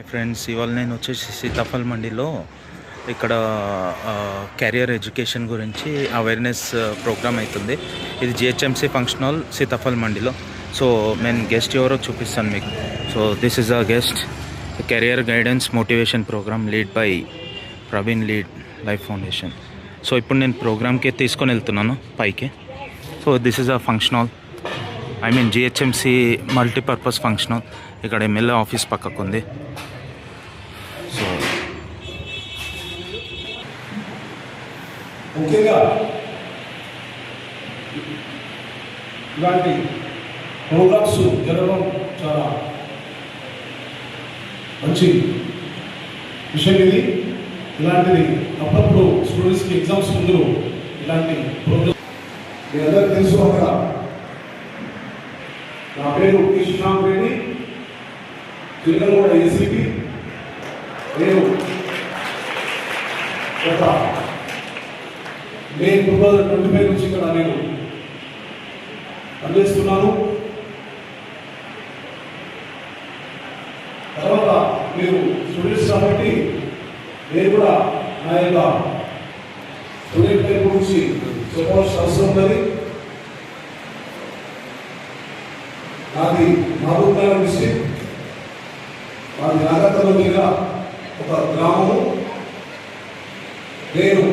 Friends, ఇవాళ నేను వచ్చేసి సీతాఫల్ మండిలో ఇక్కడ కెరియర్ ఎడ్యుకేషన్ గురించి అవేర్నెస్ ప్రోగ్రామ్ అవుతుంది. ఇది జిహెచ్ఎంసీ ఫంక్షన్ హాల్ సీతాఫల్ మండిలో. సో నేను గెస్ట్ ఎవరో చూపిస్తాను మీకు. So this is a guest. Career guidance motivation program lead by Praveen lead life foundation. So ఇప్పుడు నేను ప్రోగ్రామ్కి తీసుకొని వెళ్తున్నాను పైకి. So this is a function hall, I mean GHMC multipurpose function hall. ఇక్కడ ఎమ్మెల్యే ఆఫీస్ పక్కకు ఉంది. సో ముఖ్యంగా ఇలాంటి ప్రోగ్రామ్స్ జరగడం చాలా మంచి విషయం. ఇది ఇలాంటిది అప్పుడప్పుడు స్టూడెంట్స్కి ఎగ్జామ్స్ ముందు ఇలాంటి ప్రోగ్రామ్ మీ అందరికీ తెలుసు. అక్కడ నా పేరు కృష్ణాంత్ రెడ్డి, చిల్లగూడ ఏసీపీ. నేను గత మే 2025 నుంచి ఇక్కడ నేను పనిచేస్తున్నాను. తర్వాత మీరు స్టూడెంట్స్ కాబట్టి నేను కూడా నా యొక్క స్టూడెంట్ లైఫ్ గురించి చెప్పాల్సిన అవసరం ఉన్నది. నాది మహబూబ్నగర్ డిస్ట్రిక్ట్, మాది నాగర్కర్నూలు జిల్లా ఒక గ్రామము. నేను